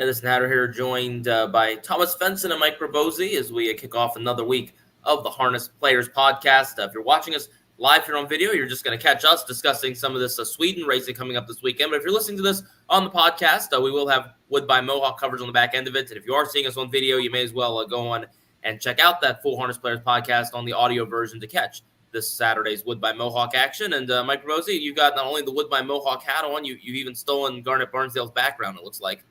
Edison Hatter here, joined by Thomas Svensen and Mike Pribozie as we kick off another week of the Harness Players podcast. If you're watching us live here on video, you're just going to catch us discussing some of this Sweden racing coming up this weekend. But if you're listening to this on the podcast, we will have Wood by Mohawk coverage on the back end of it. And if you are seeing us on video, you may as well go on and check out that full Harness Players podcast on the audio version to catch this Saturday's Wood by Mohawk action. And Mike Pribozie, you've got not only the Wood by Mohawk hat on, you've even stolen Garnet Barnsdale's background, it looks like.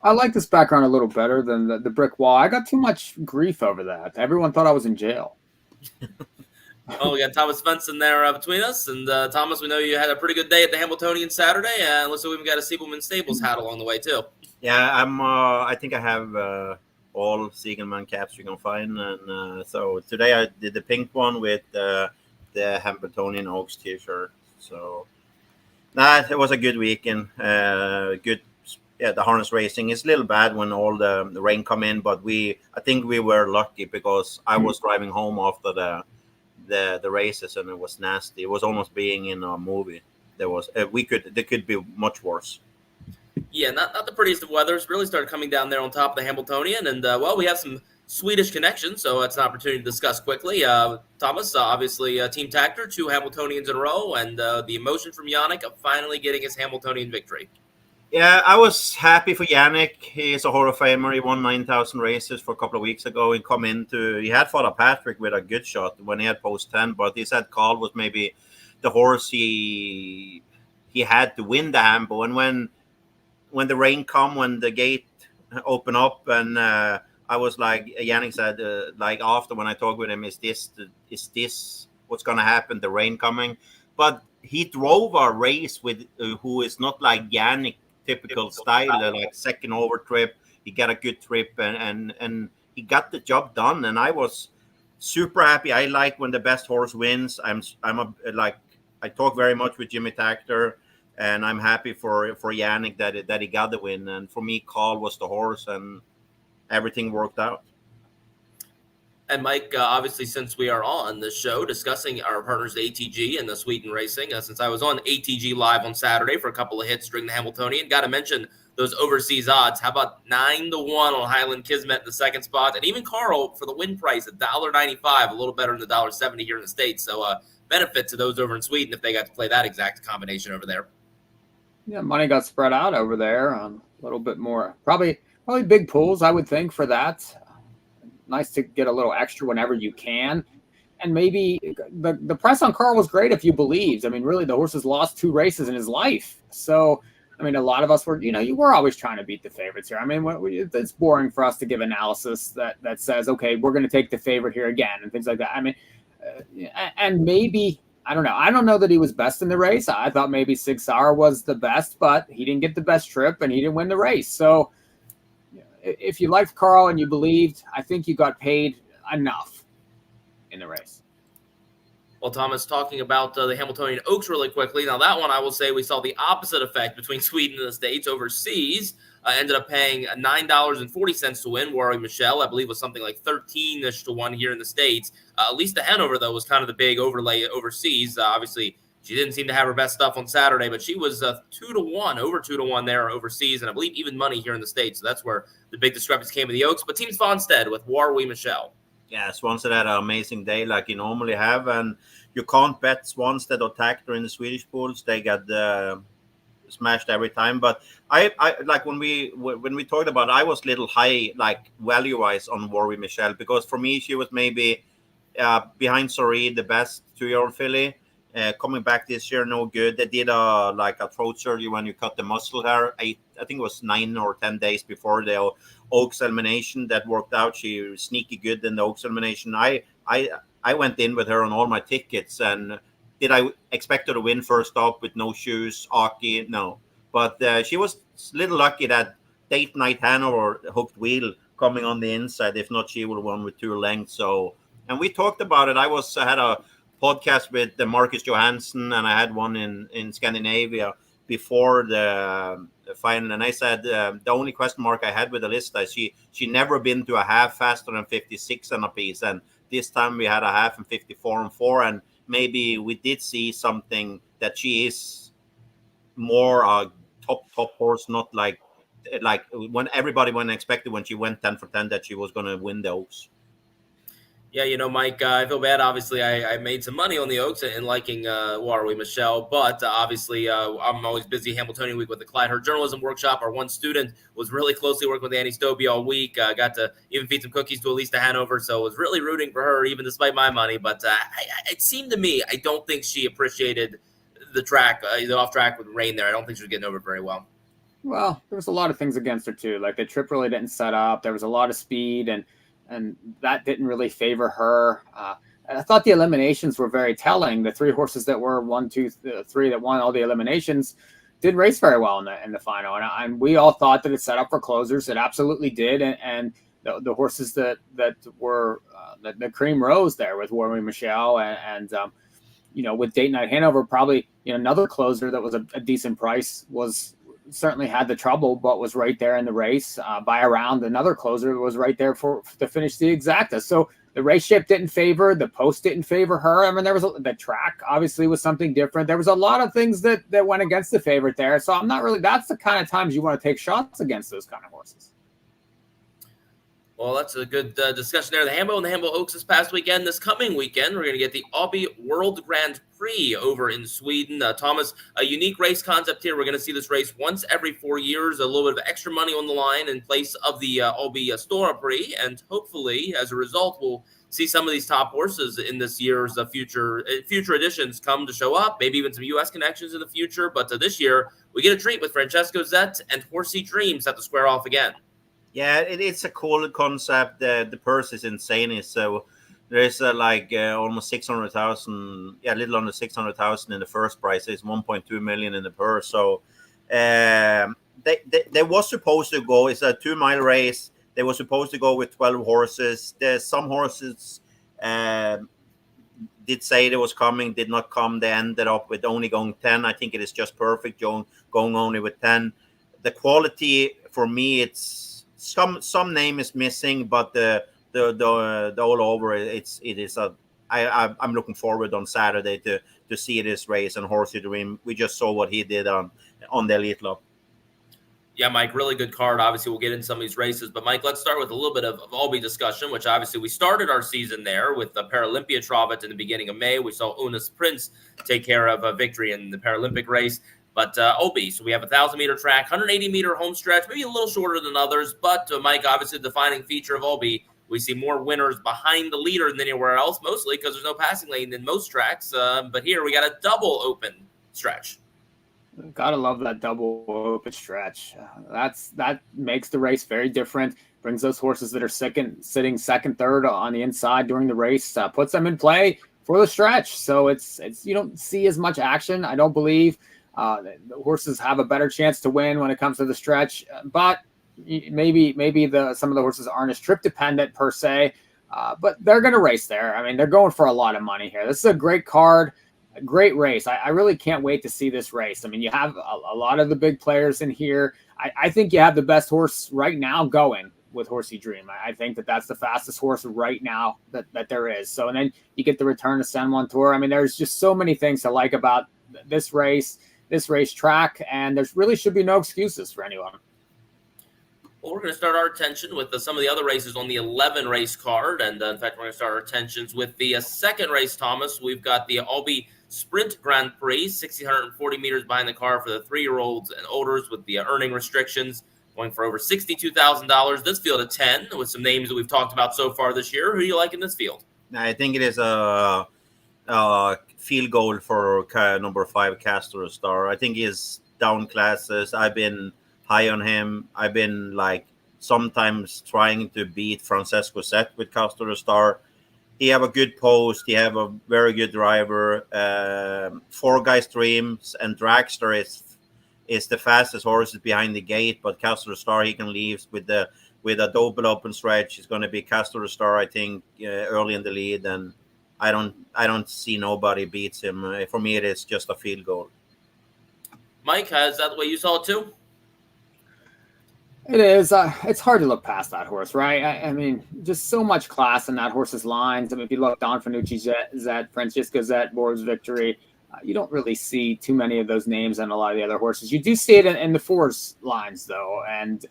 I like this background a little better than the brick wall. I got too much grief over that. Everyone thought I was in jail. Oh, we got Thomas Svensen there between us. And Thomas, we know you had a pretty good day at the Hamiltonian Saturday. Looks like we've got a Siebelman Stables hat along the way, too. Yeah, I think I have all Siegelman caps you can find. And so today I did the pink one with the Hamiltonian Oaks t-shirt. So it was a good weekend. Good. Yeah, the harness racing is a little bad when all the rain come in, but I think we were lucky because I was driving home after the races and it was nasty. It was almost being in a movie. There could be much worse. Yeah, not the prettiest of weather. It's really started coming down there on top of the Hamiltonian, and we have some Swedish connections, so it's an opportunity to discuss quickly. Thomas, obviously, Team Tactor, 2 Hamiltonians in a row, and the emotion from Yannick of finally getting his Hamiltonian victory. Yeah, I was happy for Yannick. He's a Hall of Famer. He won 9,000 races for a couple of weeks ago. He had Father Patrick with a good shot when he had post 10, but he said Carl was maybe the horse he had to win the Hambo. And when the rain come, when the gate opened up, and I was like, Yannick said, like after when I talked with him, is this what's going to happen? The rain coming, but he drove a race with who is not like Yannick. Typical style, like second over trip. He got a good trip and he got the job done. And I was super happy. I like when the best horse wins. I talk very much with Jimmy Tactor, and I'm happy for Yannick that he got the win. And for me, Carl was the horse, and everything worked out. And Mike, obviously, since we are on the show discussing our partners ATG and the Sweden racing, since I was on ATG Live on Saturday for a couple of hits during the Hamiltonian, got to mention those overseas odds. How about 9-1 on Highland Kismet in the second spot? And even Carl for the win price at $1.95, a little better than the $1.70 here in the States. So benefit to those over in Sweden if they got to play that exact combination over there. Yeah, money got spread out over there a little bit more. Probably big pools, I would think, for that. Nice to get a little extra whenever you can. And maybe the press on Carl was great if you believed. I mean, really, the horse has lost 2 races in his life. So, I mean, a lot of us were, you were always trying to beat the favorites here. I mean, it's boring for us to give analysis that says, okay, we're going to take the favorite here again and things like that. I mean, and maybe, I don't know. I don't know that he was best in the race. I thought maybe Sig Sauer was the best, but he didn't get the best trip and he didn't win the race. So, if you liked Carl and you believed, I think you got paid enough in the race. Well, Thomas, talking about the Hamiltonian Oaks really quickly. Now, that one, I will say we saw the opposite effect between Sweden and the States. Overseas, ended up paying $9.40 to win. Warwick Michelle, I believe, was something like 13-ish to 1 here in the States. Lisa Hanover, though, was kind of the big overlay overseas. Obviously, she didn't seem to have her best stuff on Saturday, but she was 2-1, over 2-1 there overseas, and I believe even money here in the States. So that's where the big discrepancy came in the Oaks. But Team Svanstead with Warwick Michelle. Yeah, Svanstead had an amazing day like you normally have, and you can't bet Svanstead or Tactor in the Swedish pools. They got smashed every time. But I like when we talked about it, I was a little high, like value-wise on Warwick Michelle, because for me, she was maybe behind Sorry, the best 2-year-old filly. Coming back this year, no good. They did a throat surgery when you cut the muscle hair. I think it was 9 or 10 days before the Oaks elimination that worked out. She was sneaky good in the Oaks elimination. I went in with her on all my tickets, and did I expect her to win first up with no shoes, Aki? No, but she was a little lucky that Date Night Hanover hooked wheel coming on the inside. If not, she would have won with 2 lengths. So, and we talked about it. I had a podcast with Marcus Johansson, and I had one in Scandinavia before the final, and I said the only question mark I had with Alyssa is she never been to a half faster than 56 on a piece, and this time we had a half and 54 and 4, and maybe we did see something that she is more a top horse, not like like when everybody expected when she went 10 for 10 that she was going to win the Oaks. Yeah, Mike, I feel bad. Obviously, I made some money on the Oaks and liking Warwi Michelle, but obviously I'm always busy Hamiltonian week with the Clyde Hurt Journalism Workshop. Our one student was really closely working with Annie Stobie all week. Got to even feed some cookies to Elisa Hanover, so I was really rooting for her, even despite my money. But it seemed to me, I don't think she appreciated the track, the off track with rain there. I don't think she was getting over very well. Well, there was a lot of things against her too. Like the trip really didn't set up. There was a lot of speed, and that didn't really favor her. I thought the eliminations were very telling. The 3 horses that were 1, 2, 3 that won all the eliminations didn't race very well in the final, and we all thought that it set up for closers. It absolutely did, and the horses that were the cream rose there with Warwi Michelle and with Date Night Hanover, probably another closer that was a decent price was. Certainly had the trouble, but was right there in the race by a round. Another closer was right there to finish the exacta. So the race shape didn't favor, the post didn't favor her. I mean, the track obviously was something different. There was a lot of things that went against the favorite there. So I'm not really. That's the kind of times you want to take shots against those kind of horses. Well, that's a good discussion there. The Hambo and the Hambo Oaks this past weekend. This coming weekend, we're going to get the Åby World Grand Prix over in Sweden. Thomas, a unique race concept here. We're going to see this race once every 4 years, a little bit of extra money on the line in place of the Åby Stora Prix. And hopefully, as a result, we'll see some of these top horses in this year's future editions come to show up, maybe even some U.S. connections in the future. But this year, we get a treat with Francesco Zet and Horsey Dreams have to square off again. Yeah, it's a cool concept. The purse is insane. So there's almost 600,000, a little under 600,000 in the first prize. It's 1.2 million in the purse. So they was supposed to go. It's a 2-mile race. They were supposed to go with 12 horses. There's some horses did say they was coming, did not come. They ended up with only going 10. I think it is just perfect going only with 10. The quality for me, it's. Some name is missing, but the all over it is I'm looking forward on Saturday to see this race and Horsey Dream. We just saw what he did on the Elitloppet. Yeah, Mike, really good card. Obviously, we'll get into some of these races. But, Mike, let's start with a little bit of Åby discussion, which obviously we started our season there with the Paralympia Travet in the beginning of May. We saw Unas Prince take care of a victory in the Paralympic race. But Åby, so we have a 1,000-meter track, 180-meter home stretch, maybe a little shorter than others. But, Mike, obviously the defining feature of Åby, we see more winners behind the leader than anywhere else, mostly because there's no passing lane in most tracks. But here we got a double open stretch. Gotta love that double open stretch. That makes the race very different. Brings those horses that are sitting second, third on the inside during the race, puts them in play for the stretch. So it's you don't see as much action. I don't believe. The horses have a better chance to win when it comes to the stretch, but maybe some of the horses aren't as trip dependent per se, but they're going to race there. I mean, they're going for a lot of money here. This is a great card, a great race. I really can't wait to see this race. I mean, you have a lot of the big players in here. I think you have the best horse right now going with Horsey Dream. I think that's the fastest horse right now that there is. So, and then you get the return of San Juan Tour. I mean, there's just so many things to like about this race. This racetrack, and there really should be no excuses for anyone. Well, we're going to start our attention with some of the other races on the 11 race card, and in fact, we're going to start our attentions with the second race, Thomas. We've got the Åby Sprint Grand Prix, 1,640 meters behind the car for the 3-year-olds and olders with the earning restrictions, going for over $62,000. This field of 10 with some names that we've talked about so far this year. Who do you like in this field? I think it is a field goal for number 5 Castor Star. I think he's down classes. I've been high on him. I've been sometimes trying to beat Francesco Zet with Castor Star. He have a good post. He have a very good driver. 4 Guys Dreams and Dragster is the fastest horses behind the gate, but Castor Star he can leave with a double open stretch. It's going to be Castor Star, I think, early in the lead, and I don't see nobody beats him. For me, it is just a field goal. Mike, is that the way you saw it too? It is. It's hard to look past that horse, right? I mean, just so much class in that horse's lines. I mean, if you look, Don Fanucci, Zet, Francisco Zet, Borb's Victory, You don't really see too many of those names on a lot of the other horses. You do see it in the fours lines, though, and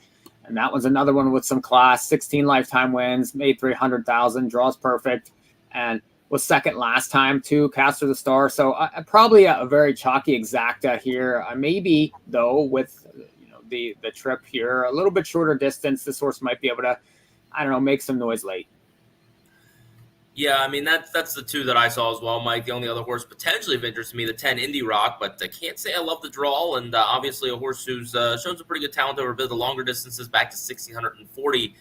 that one's another one with some class. 16 lifetime wins, made 300,000, draws perfect, and was second last time too. Castor the Star, so probably a very chalky exacta here. Maybe though with the trip here, a little bit shorter distance, this horse might be able to, I don't know, make some noise late. Yeah, I mean, that's the two that I saw as well, Mike. The only other horse potentially of interest to me, the 10 Indy Rock, but I can't say I love the draw. And obviously a horse who's shown some pretty good talent over a bit of the longer distances, back to 1,640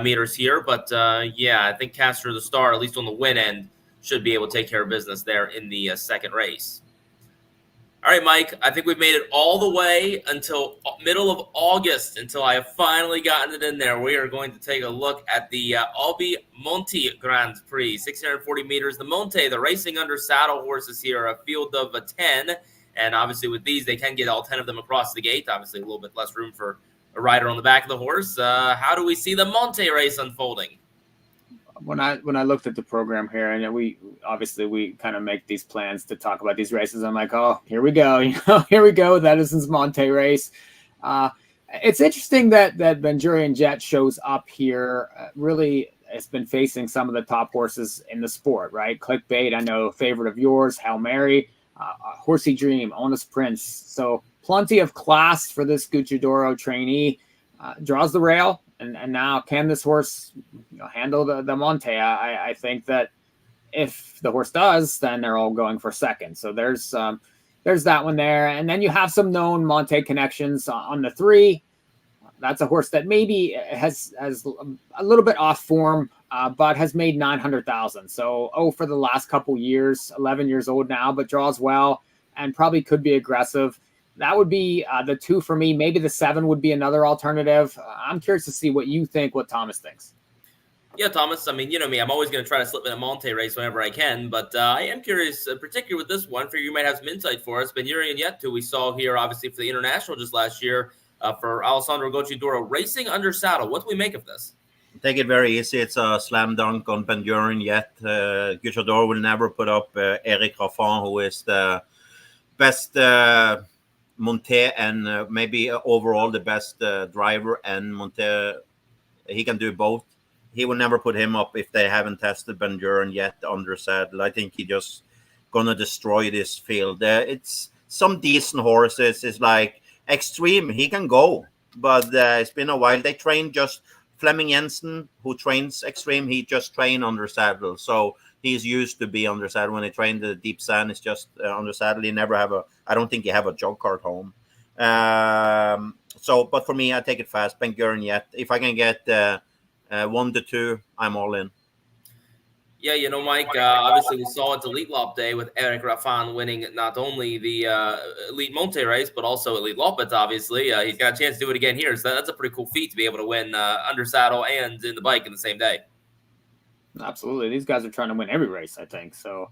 meters here. But yeah, I think Castor the Star, at least on the win end, should be able to take care of business there in the second race. All right, Mike, I think we've made it all the way until middle of August, until I have finally gotten it in there. We are going to take a look at the Åby Grand Prix, 640 meters. The Monte, the racing under saddle horses here, a field of 10. And obviously with these, they can get all 10 of them across the gate. Obviously a little bit less room for a rider on the back of the horse. How do we see the Monte race unfolding? When I looked at the program here, and we kind of make these plans to talk about these races, I'm like, oh, here we go, here we go with Edison's Monte race. It's interesting that Ben-Gurion Jet shows up here. Really, it's been facing some of the top horses in the sport, right? Clickbait, I know, favorite of yours, Hail Mary, Horsey Dream, Honest Prince. So plenty of class for this Gocciadoro trainee. Draws the rail. And now, can this horse handle the Monte? I think that if the horse does, then they're all going for second. So there's that one there. And then you have some known Monte connections on the 3. That's a horse that maybe has a little bit off form, but has made 900,000. So, for the last couple years, 11 years old now, but draws well and probably could be aggressive. That would be the 2 for me. Maybe the 7 would be another alternative. I'm curious to see what you think, what Thomas thinks. Yeah, Thomas, I mean, you know me, I'm always going to try to slip in a Monte race whenever I can, but I am curious, particularly with this one, figure you might have some insight for us. Ben-Gurion Jet, who we saw here, obviously, for the International just last year, for Alessandro Gocciadoro, racing under saddle. What do we make of this? Take it very easy. It's a slam dunk on Ben-Gurion Jet. Gocciadoro will never put up Eric Raffin, who is the best Monte and maybe overall the best driver, and Monte, he can do both. He will never put him up if they haven't tested Ben-Gurion Yet under saddle. I think he just gonna destroy this field. It's some decent horses. It's like Extreme. He can go, but it's been a while. They trained just Fleming Jensen, who trains Extreme. He just trained under saddle, so he's used to be under saddle. When he trained the Deep Sand, it's just under saddle. He never have I don't think he have a jog cart home. But for me, I take it fast. Ben-Gurion Yet. If I can get 1 to 2, I'm all in. Yeah, Mike, obviously we saw it Elitloppet day with Eric Raffin winning not only the Elite Monte race, but also Elitloppet, obviously. He's got a chance to do it again here. So that's a pretty cool feat to be able to win under saddle and in the bike in the same day. Absolutely. These guys are trying to win every race, I think. So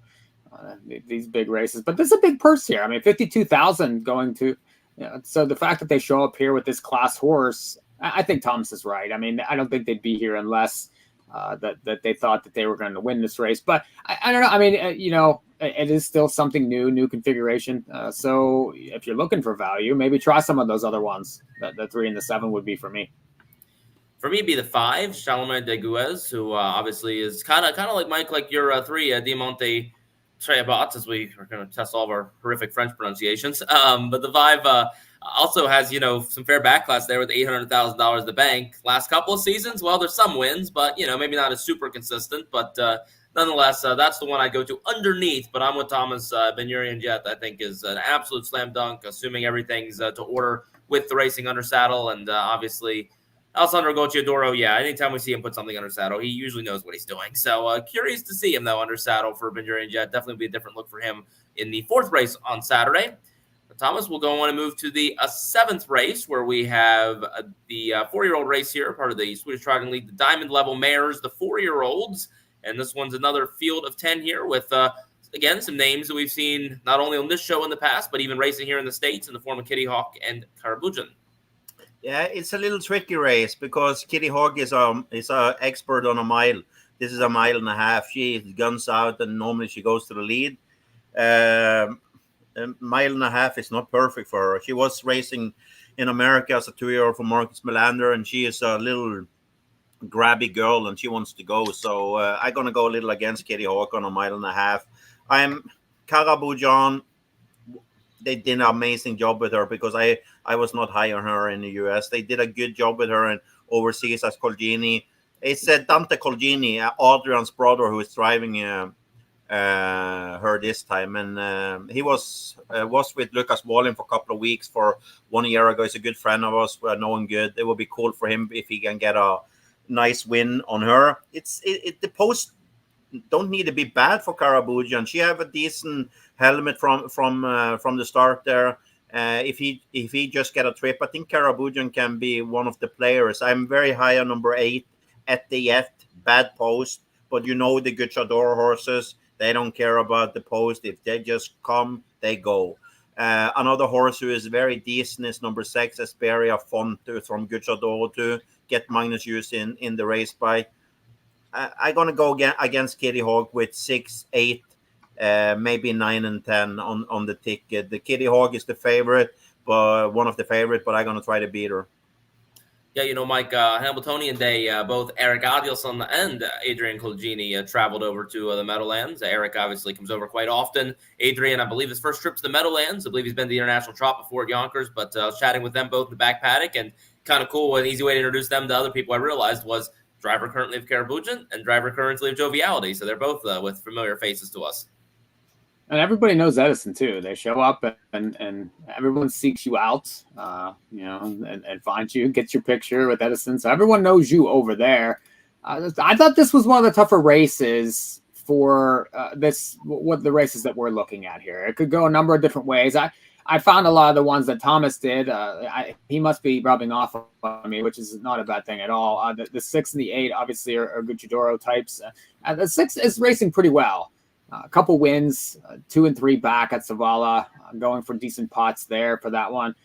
these big races, but there's a big purse here. I mean, 52,000 going to, so the fact that they show up here with this class horse, I think Thomas is right. I mean, I don't think they'd be here unless that they thought that they were going to win this race. But I don't know. I mean, it is still something new configuration. So if you're looking for value, maybe try some of those other ones. The 3 and the 7 would be for me. For me, it'd be the 5, Charlemagne de Guez, who obviously is kind of like Mike, like your 3, Diamante Trebat, as we are going to test all of our horrific French pronunciations. But the 5 also has, some fair backclass there with $800,000 in the bank. Last couple of seasons, well, there's some wins, but, maybe not as super consistent. But nonetheless, that's the one I go to underneath. But I'm with Thomas. Ben-Gurion Jet, I think, is an absolute slam dunk, assuming everything's to order with the racing under saddle. And obviously, Alessandro Gocciadoro, anytime we see him put something under saddle, he usually knows what he's doing. So curious to see him, though, under saddle for Ben-Gurion Jet. Definitely be a different look for him in the 4th race on Saturday. But Thomas, we'll go on and move to the 7th race, where we have the 4-year-old race here, part of the Swedish Trotting League, the Diamond Level Mares, the 4-year-olds. And this one's another field of 10 here with, again, some names that we've seen not only on this show in the past, but even racing here in the States in the form of Kitty Hawk and Pribozie. Yeah, it's a little tricky race because Kitty Hawk is a expert on a mile. This is a 1.5 miles. She guns out, and normally she goes to the lead. a mile and a half is not perfect for her. She was racing in America as a 2-year-old for Marcus Melander, and she is a little grabby girl and she wants to go. So I'm going to go a little against Kitty Hawk on a mile and a half. I'm Karabujan. They did an amazing job with her because I was not high on her in the US. They did a good job with her and overseas as Colgini. It's Dante Colgini, Adrian's brother, who is driving her this time, and he was with Lucas Wallin for a couple of weeks for 1 year ago. He's a good friend of us. We know him good. It would be cool for him if he can get a nice win on her. The post don't need to be bad for Karabujan. She have a decent helmet from the start there. If he just get a trip, I think Karabujan can be one of the players. I'm very high on number 8 at the bad post, but you know the Gucciadoro horses, they don't care about the post. If they just come, they go. Another horse who is very decent is number 6, Esperia Fonte from Gucciadoro to get Magnus use in the race by. I'm going to go against Kitty Hawk with 6, 8, maybe 9 and 10 on the ticket. The Kitty Hawk is the favorite, but one of the favorite, but I'm going to try to beat her. Yeah, Mike, Hamiltonian Day, both Eric Adielson and Adrian Colgini traveled over to the Meadowlands. Eric obviously comes over quite often. Adrian, I believe his first trip to the Meadowlands. I believe he's been to the International Trot before at Yonkers, but I was chatting with them both in the back paddock, and kind of cool. An easy way to introduce them to other people I realized was driver currently of Karabujan and driver currently of Joviality. So they're both with familiar faces to us. And everybody knows Edison too. They show up and everyone seeks you out, and finds you, gets your picture with Edison. So everyone knows you over there. I thought this was one of the tougher races for what the races that we're looking at here. It could go a number of different ways. I found a lot of the ones that Thomas did. He must be rubbing off on me, which is not a bad thing at all. The 6 and the 8 obviously are Gucciadoro types. The 6 is racing pretty well. A couple wins, 2 and 3 back at Zavala, going for decent pots there for that one.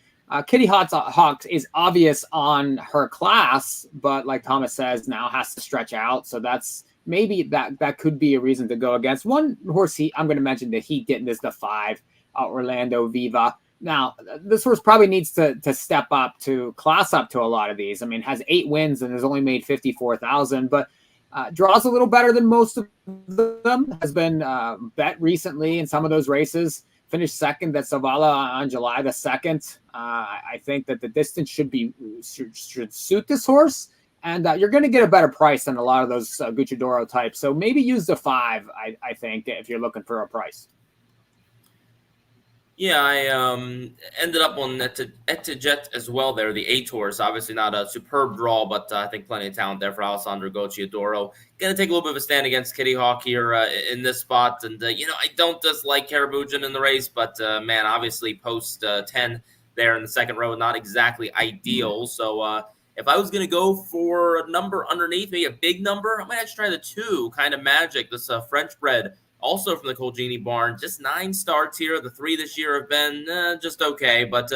Kitty Hawk is obvious on her class, but like Thomas says, now has to stretch out. So that's maybe that could be a reason to go against. One horse I'm going to mention that he didn't is the 5, Orlando Viva. Now, this horse probably needs to step up to class up to a lot of these. I mean, has 8 wins and has only made 54,000, but draws a little better than most of them, has been bet recently in some of those races, finished second at Zavala on July the 2nd. I think that the distance should suit this horse, and you're going to get a better price than a lot of those Gucciadoro types. So maybe use the 5, I think, if you're looking for a price. Yeah, I ended up on Etijet as well there, the 8 horse. Obviously not a superb draw, but I think plenty of talent there for Alessandro Gucciadoro. Going to take a little bit of a stand against Kitty Hawk here in this spot. And, I don't dislike Karabujan in the race, but, man, obviously post 10 there in the second row, not exactly ideal. So if I was going to go for a number underneath, maybe a big number, I might actually try the 2, Kind of Magic, this French bred. Also from the Colgini barn, just 9 starts here. The 3 this year have been just okay, but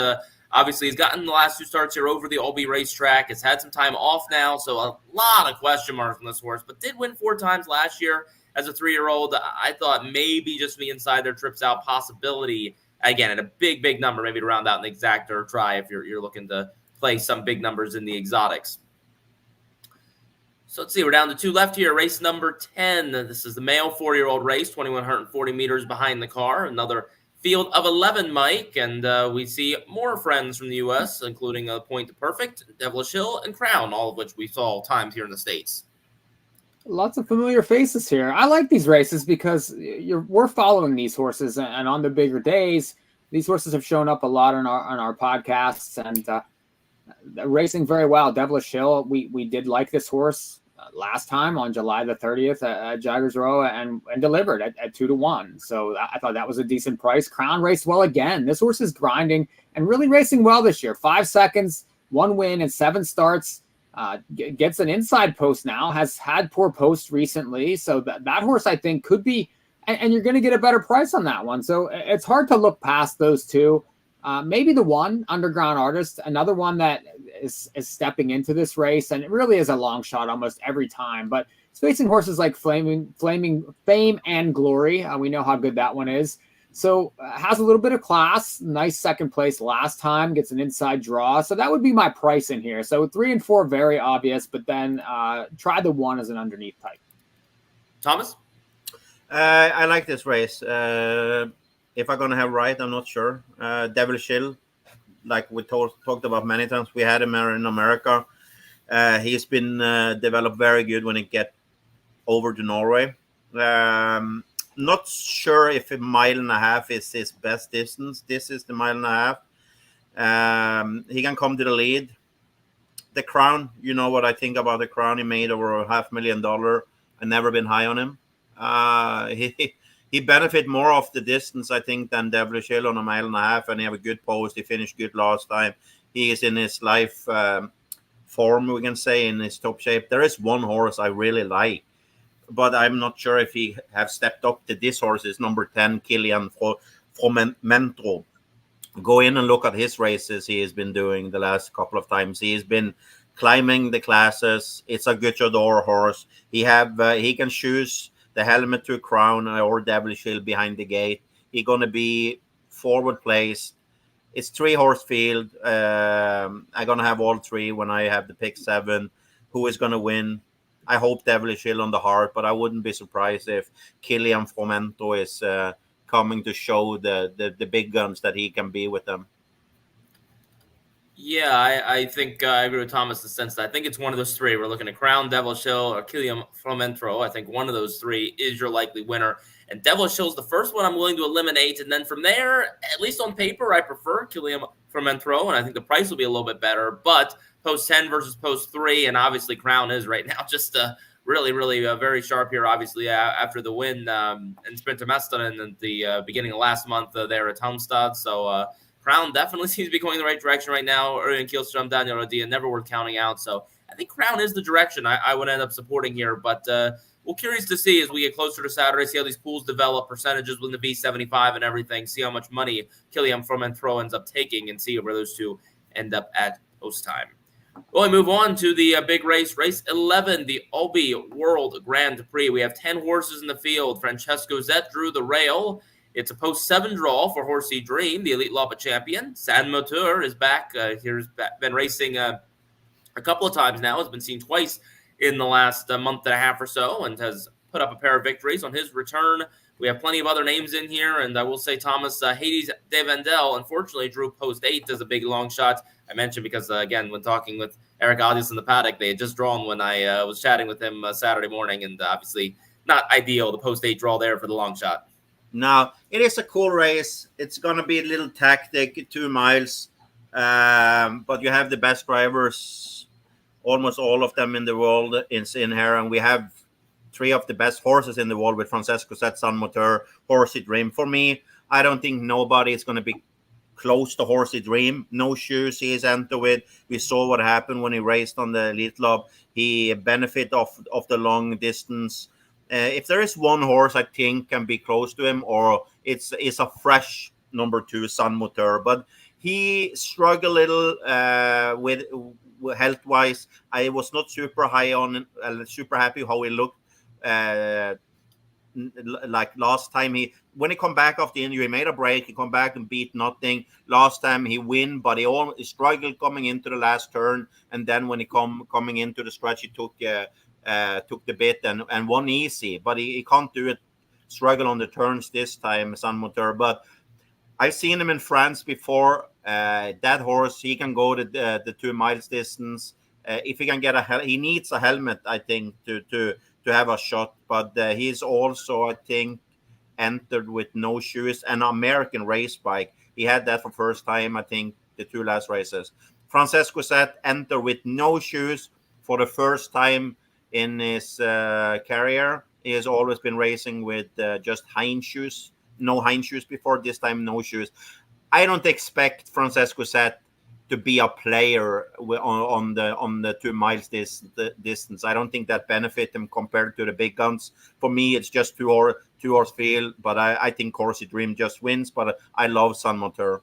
obviously he's gotten the last 2 starts here over the Åby racetrack. Has had some time off now, so a lot of question marks on this horse, but did win 4 times last year as a 3-year-old. I thought maybe just the inside their trips out possibility, again, at a big, big number, maybe to round out an exact or try if you're looking to play some big numbers in the exotics. So let's see, we're down to 2 left here. Race number 10. This is the male 4-year-old race, 2,140 meters behind the car. Another field of 11, Mike. And we see more friends from the U.S., including Point to Perfect, Devilish Hill, and Crown, all of which we saw times here in the States. Lots of familiar faces here. I like these races because we're following these horses. And on the bigger days, these horses have shown up a lot on our podcasts and racing very well. Devilish Hill, we did like this horse last time on July the 30th at Jaggers Row and delivered at 2-1. So I thought that was a decent price. Crown raced well again. This horse is grinding and really racing well this year. 5 seconds, 1 win and 7 starts. Gets an inside post now, has had poor posts recently. So that horse I think could be, and you're going to get a better price on that one. So it's hard to look past those 2. Maybe the 1, Underground Artist, another one that is stepping into this race, and it really is a long shot almost every time. But it's facing horses like Fame and Glory. We know how good that one is. So has a little bit of class. Nice second place last time. Gets an inside draw. So that would be my price in here. So 3 and 4, very obvious. But then try the 1 as an underneath type. Thomas? I like this race. If I'm going to have right, I'm not sure. Devil Shield, like we talked about many times, we had him in America. He's been developed very good when he get over to Norway. Not sure if 1.5 miles is his best distance. This is the 1.5 miles. He can come to the lead. The Crown, you know what I think about the Crown. He made over $500,000. I've never been high on him. He benefit more of the distance, I think, than Devilish Hill on 1.5 miles, and he have a good post. He finished good last time. He is in his life form, we can say, in his top shape. There is one horse I really like, but I'm not sure if he have stepped up to this horse. Is number 10, Kilian Fromento. Go in and look at his races he has been doing the last couple of times. He has been climbing the classes. It's a Gucciador horse. He can choose the helmet to Crown or Devilish Hill behind the gate. He's going to be forward placed. It's 3-horse field. I'm going to have all 3 when I have the pick 7. Who is going to win? I hope Devilish Hill on the heart, but I wouldn't be surprised if Kilian Fromento is coming to show the big guns that he can be with them. Yeah, I think I agree with Thomas in the sense that I think it's one of those 3. We're looking at Crown, Devilish Hill, or Kilian Fromento. I think one of those 3 is your likely winner. And Devilish Hill's the first one I'm willing to eliminate. And then from there, at least on paper, I prefer Kilian Fromento, and I think the price will be a little bit better. But post 10 versus post 3, and obviously Crown is right now just really, really very sharp here, obviously, after the win in Sprint Mästaren in the beginning of last month there at Halmstad. So, Crown definitely seems to be going in the right direction right now. Örjan Kihlström, Daniel Rodin, never worth counting out. So I think Crown is the direction I would end up supporting here. But we're curious to see as we get closer to Saturday, see how these pools develop, percentages within the V75 and everything, see how much money Kilian Fromento ends up taking, and see where those 2 end up at post time. Well, we move on to the big race 11, the Åby World Grand Prix. We have 10 horses in the field. Francesco Zet drew the rail. It's a post-7 draw for Horsey Dream, the Elitloppet champion. San Moteur is back. He's been racing a couple of times now. Has been seen twice in the last month and a half or so, and has put up a pair of victories on his return. We have plenty of other names in here, and I will say Thomas Hades de Vendel, unfortunately, drew post-8 as a big long shot. I mentioned because, again, when talking with Eric Adias in the paddock, they had just drawn when I was chatting with him Saturday morning, and obviously not ideal, the post-8 draw there for the long shot. Now, it is a cool race. It's going to be a little tactic, 2 miles. But you have the best drivers, almost all of them in the world in here. And we have 3 of the best horses in the world with Francesco Zet, San Moteur, Horsey Dream. For me, I don't think nobody is going to be close to Horsey Dream. No shoes he is entered with. We saw what happened when he raced on the Elitloppet. He benefit of the long distance. If there is one horse I think can be close to him, or it's a fresh number 2, San Moteur, but he struggled a little with health-wise. I was not super high on, super happy how he looked. Like last time, when he come back off the injury, he made a break. He come back and beat nothing. Last time he win, but he struggled coming into the last turn, and then when he coming into the stretch, he took the bit and won easy, but he can't do it. Struggle on the turns this time, San Moteur. But I've seen him in France before. That horse, he can go the 2 miles distance. If he can get he needs a helmet, I think, to have a shot. But he's also, I think, entered with no shoes and American race bike. He had that for first time, I think, the 2 last races. Francesco Zet entered with no shoes for the first time in his career. He has always been racing with just hind shoes. No hind shoes before. This time, no shoes. I don't expect Francesco Zet to be a player on the 2 miles distance. I don't think that benefit him compared to the big guns. For me, it's just 2 horse field. But I think Horsey Dream just wins. But I love San Moteur.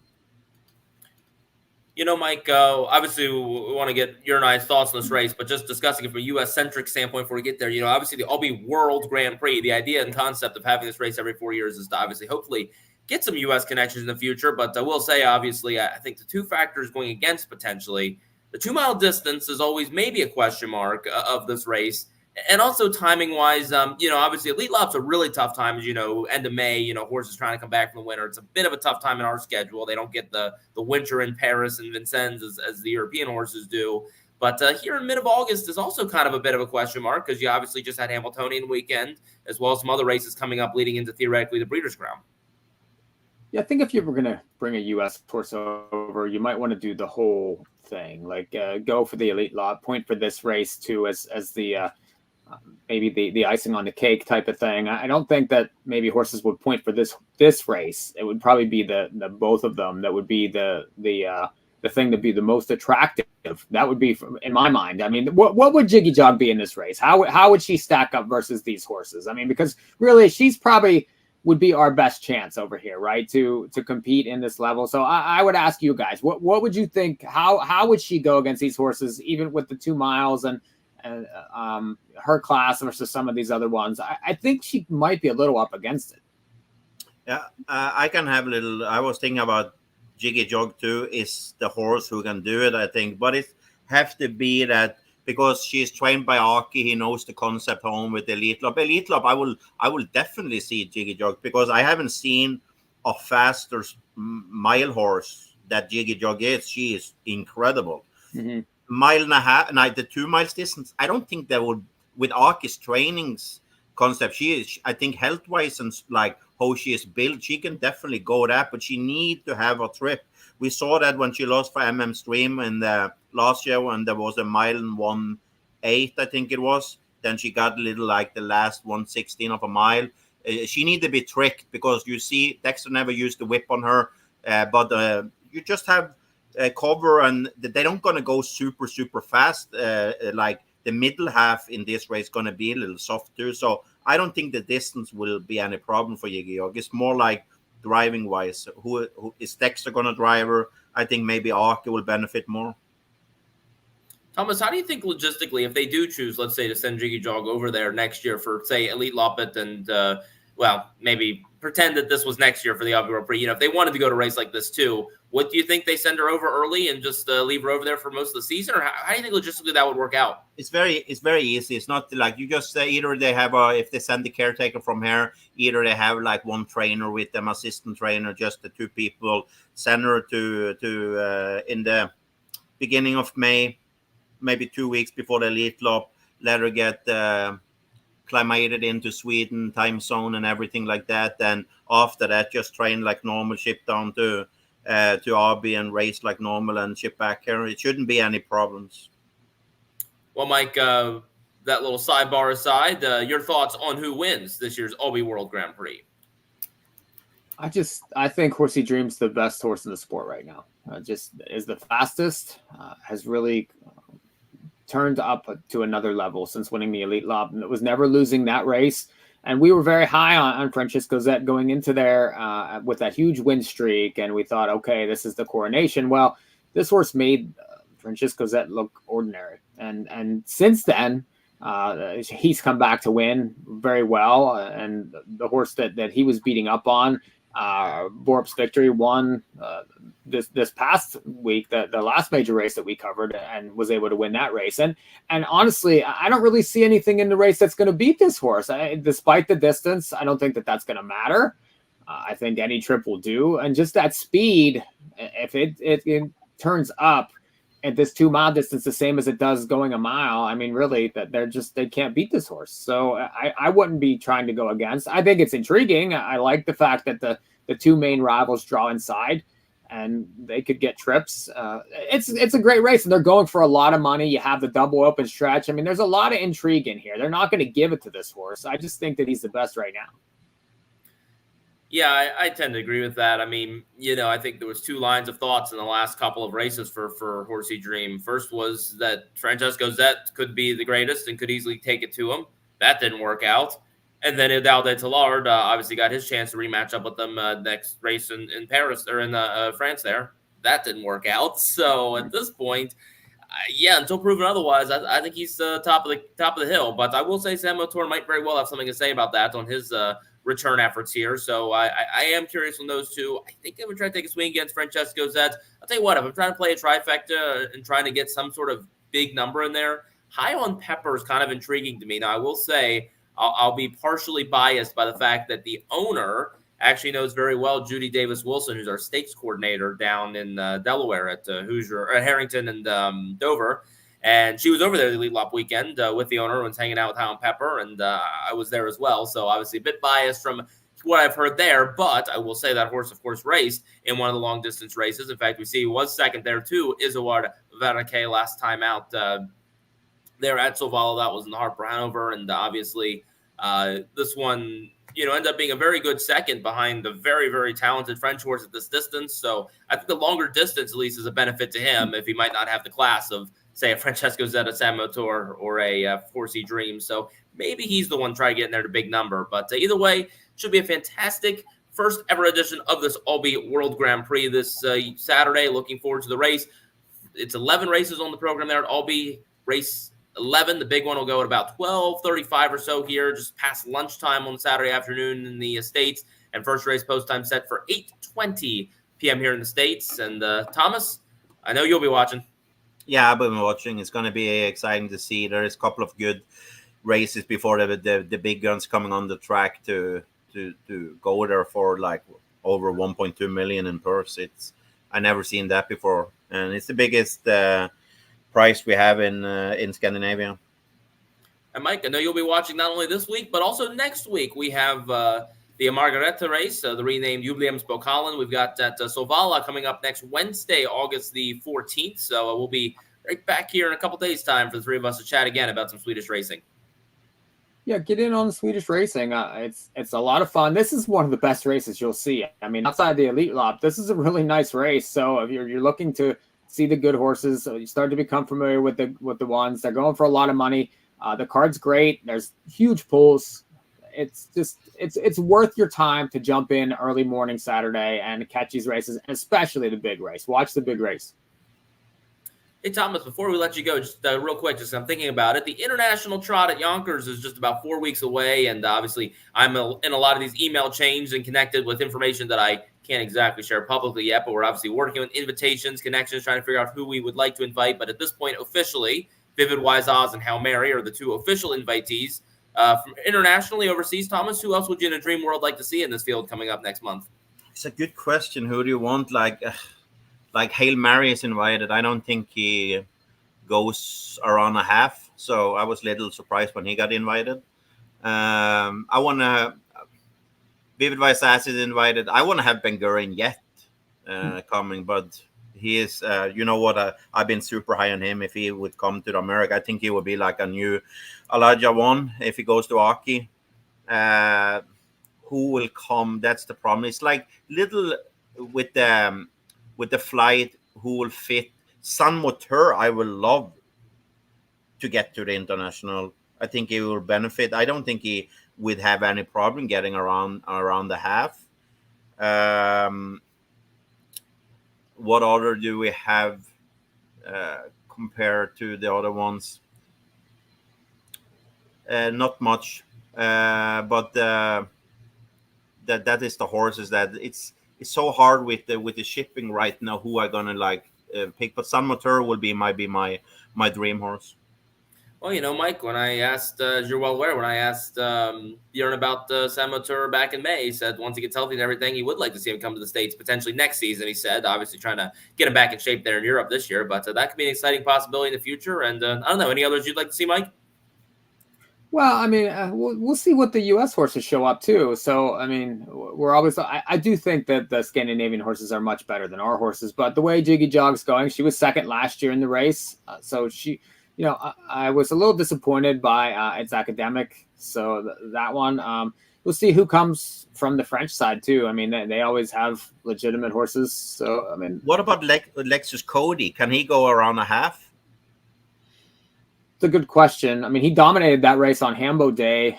You know, Mike, obviously we want to get your and I's thoughts on this race, but just discussing it from a U.S.-centric standpoint before we get there, obviously the Åby World Grand Prix, the idea and concept of having this race every 4 years is to obviously hopefully get some U.S. connections in the future. But I will say, obviously, I think the two factors going against potentially the 2-mile distance is always maybe a question mark of this race. And also timing wise, obviously Elitloppet's a really tough time, as end of May, horses trying to come back from the winter. It's a bit of a tough time in our schedule. They don't get the winter in Paris and Vincennes as the European horses do. But here in mid of August is also kind of a bit of a question mark because you obviously just had Hamiltonian weekend, as well as some other races coming up leading into theoretically the Breeders' Crown. Yeah, I think if you were going to bring a U.S. horse over, you might want to do the whole thing, like go for the elite lot, point for this race too, as the maybe the icing on the cake type of thing. I don't think that maybe horses would point for this race. It would probably be the both of them that would be the thing to be the most attractive. That would be, in my mind. I mean, what would Jiggy Jog be in this race? How would she stack up versus these horses? I mean, because really she's probably would be our best chance over here, right? To compete in this level. So I would ask you guys, what would you think? How would she go against these horses, even with the 2 miles and her class versus some of these other ones? I think she might be a little up against it. Yeah, I can have a little. I was thinking about Jiggy Jog too. Is the horse who can do it, I think, but it have to be that because she's trained by Aki, he knows the concept home with Elitloppet. Elitloppet, I will definitely see Jiggy Jog because I haven't seen a faster mile horse that Jiggy Jog is. She is incredible. Mm-hmm. Mile and a half, and the 2 miles distance. I don't think that would with Aki's trainings concept. She is, I think, health wise and like how she is built, she can definitely go that, but she need to have a trip. We saw that when she lost for Stream in the last year when there was a mile and 1:08, I think it was. Then she got a little like the last 1:16 of a mile. She need to be tricked because you see Dexter never used the whip on her, but you just have cover and they don't going to go super fast. Like the middle half in this race going to be a little softer. So I don't think the distance will be any problem for Jiggy Jog. It's more like driving wise. Who is Dexter going to drive her? I think maybe Arke will benefit more. Thomas, how do you think logistically, if they do choose, let's say, to send Jiggy Jog over there next year for, say, Elitloppet and, maybe pretend that this was next year for the Åby World Prix, if they wanted to go to a race like this too, what do you think they send her over early and just leave her over there for most of the season? Or how do you think logistically that would work out? It's very easy. It's not like you just say either they have if they send the caretaker from here, either they have like one trainer with them, assistant trainer, just the 2 people, send her to in the beginning of May, maybe 2 weeks before the Elitloppet, let her get acclimated into Sweden time zone and everything like that. Then after that, just train like normal, ship down to Åby and race like normal and ship back here. It shouldn't be any problems. Well, Mike, that little sidebar aside, your thoughts on who wins this year's Åby World Grand Prix? I think Horsey Dream's the best horse in the sport right now. Just is the fastest, has really turned up to another level since winning the Elitloppet, and it was never losing that race. And we were very high on Francisco Zet going into there with that huge win streak, and we thought, okay, this is the coronation. Well, this horse made Francisco Zet look ordinary, and since then he's come back to win very well. And the horse that he was beating up on, Borup's Victory, won this past week, the last major race that we covered, and was able to win that race. And honestly, I don't really see anything in the race that's going to beat this horse. Despite the distance, I don't think that's going to matter. I think any trip will do. And just that speed, if it turns up at this 2 mile distance, the same as it does going a mile, I mean, really, that they can't beat this horse. So I wouldn't be trying to go against. I think it's intriguing. I like the fact that the 2 main rivals draw inside and they could get trips. It's a great race, and they're going for a lot of money. You have the double open stretch. I mean, there's a lot of intrigue in here. They're not going to give it to this horse. I just think that he's the best right now. Yeah, I tend to agree with that. I mean, I think there was 2 lines of thoughts in the last couple of races for Horsey Dream. First was that Francisco Zet could be the greatest and could easily take it to him. That didn't work out. And then Idal de Tallard obviously got his chance to rematch up with them next race in Paris or in France there. That didn't work out. So at this point, until proven otherwise, I think he's top of the hill. But I will say Sam Motor might very well have something to say about that on his return efforts here. So I am curious on those two. I think I would try to take a swing against Francesco Zet. I'll tell you what, if I'm trying to play a trifecta and trying to get some sort of big number in there, high on Pepper is kind of intriguing to me. Now, I will say I'll be partially biased by the fact that the owner actually knows very well Judy Davis-Wilson, who's our stakes coordinator down in Delaware at Harrington and Dover. And she was over there the Elitlopp weekend with the owner and was hanging out with High on Pepper, and I was there as well. So obviously a bit biased from what I've heard there, but I will say that horse, of course, raced in one of the long-distance races. In fact, we see he was second there, too, Izoard Verake last time out there at Solvalla. That was in the Harper Hanover, and obviously this one, ended up being a very good second behind the very, very talented French horse at this distance. So I think the longer distance, at least, is a benefit to him if he might not have the class of, say, a Francesco Zeta San Motor or a Foresea Dream. So maybe he's the one trying to get in there to big number. But either way, should be a fantastic first ever edition of this Åby World Grand Prix this Saturday. Looking forward to the race. It's 11 races on the program there at Åby. Race 11, the big one, will go at about 12:35 or so here, just past lunchtime on Saturday afternoon in the States. And first race post time set for 8:20 p.m. here in the States. And Thomas, I know you'll be watching. Yeah, I've been watching. It's going to be exciting to see. There is a couple of good races before the big guns coming on the track to go there for like over 1.2 million in purse. I never seen that before, and it's the biggest price we have in Scandinavia. And Mike, I know you'll be watching not only this week but also next week. We have the Margareta race, the renamed Jubileumspokalen. We've got that Solvalla coming up next Wednesday, August the 14th. So we'll be right back here in a couple days' time for the three of us to chat again about some Swedish racing. Yeah, get in on the Swedish racing. It's a lot of fun. This is one of the best races you'll see. I mean, outside the Elitlopp, this is a really nice race. So if you're looking to see the good horses, you start to become familiar with the ones. They're going for a lot of money. The card's great. There's huge pools. It's worth your time to jump in early morning Saturday and catch these races, especially the big race. Watch the big race. Hey, Thomas, before we let you go, just real quick, I'm thinking about it. The International Trot at Yonkers is just about 4 weeks away, and obviously I'm in a lot of these email chains and connected with information that I can't exactly share publicly yet, but we're obviously working on invitations, connections, trying to figure out who we would like to invite. But at this point, officially, Vivid Wise Oz and Hail Mary are the two official invitees. From internationally overseas, Thomas, who else would you in a dream world like to see in this field coming up next month? It's a good question. Who do you want? Like Hail Mary is invited. I don't think he goes around a half. So I was a little surprised when he got invited. I want to... Vivid Wise Oz is invited. I want to have Ben Gurin yet coming, but he is, I've been super high on him. If he would come to America, I think he would be like a new Elijah One if he goes to Aki. Who will come? That's the problem. It's like little with the flight, who will fit. San Motor, I will love to get to the international. I think he will benefit. I don't think he would have any problem getting around the half. What other do we have compared to the other ones? Not much, but that is the horses that it's so hard with the shipping right now. Who are gonna pick? But San Motor will be my dream horse. Well, Mike, when I asked, as you're well aware, when I asked Bjorn about San Motor back in May, he said once he gets healthy and everything, he would like to see him come to the States potentially next season. He said, obviously trying to get him back in shape there in Europe this year, but that could be an exciting possibility in the future. And I don't know, any others you'd like to see, Mike? Well, I mean, we'll see what the U.S. horses show up too. So, I mean, we're always. I do think that the Scandinavian horses are much better than our horses. But the way Jiggy Jog's going, she was second last year in the race, so she. I was a little disappointed by its academic. So that one, we'll see who comes from the French side too. I mean, they always have legitimate horses. So, I mean, what about Lexus Cody? Can he go around a half? It's a good question. I mean, he dominated that race on Hambo Day,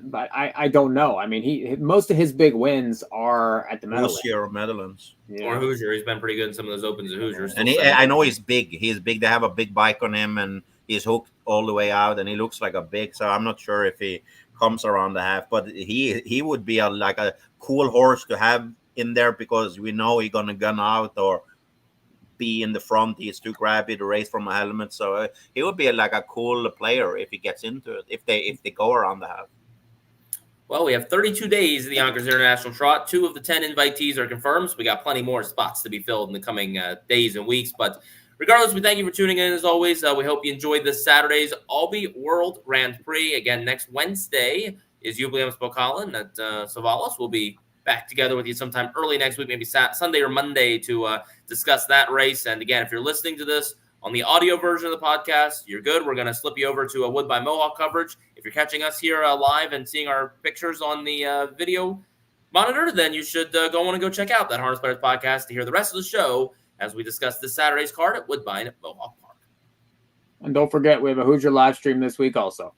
but I don't know. I mean, most of his big wins are at the Meadowlands. Hoosier or Meadowlands. Yeah. Or Hoosier. He's been pretty good in some of those opens at Hoosier. And I know he's big. He's big. They have a big bike on him, and he's hooked all the way out, and he looks like a big. So I'm not sure if he comes around the half. But he would be like a cool horse to have in there, because we know he's gonna gun out or be in the front. He's too grabby to race from a helmet, so he would be like a cool player if he gets into it, if they go around the half. Well, we have 32 days of the Yonkers International Trot. 2 of the 10 invitees are confirmed, so we got plenty more spots to be filled in the coming days and weeks. But regardless, we thank you for tuning in as always. We hope you enjoyed this Saturday's Åby World Grand Prix. Again, next Wednesday is Jubileumspokalen at Savalas. We'll be back together with you sometime early next week, maybe Sunday or Monday, to discuss that race. And again, if you're listening to this on the audio version of the podcast, you're good. We're going to slip you over to a Wood by Mohawk coverage. If you're catching us here live and seeing our pictures on the video monitor, then you should want to go check out that Harness Players podcast to hear the rest of the show as we discuss this Saturday's card at Woodbine at Mohawk Park. And don't forget, we have a Hoosier live stream this week also.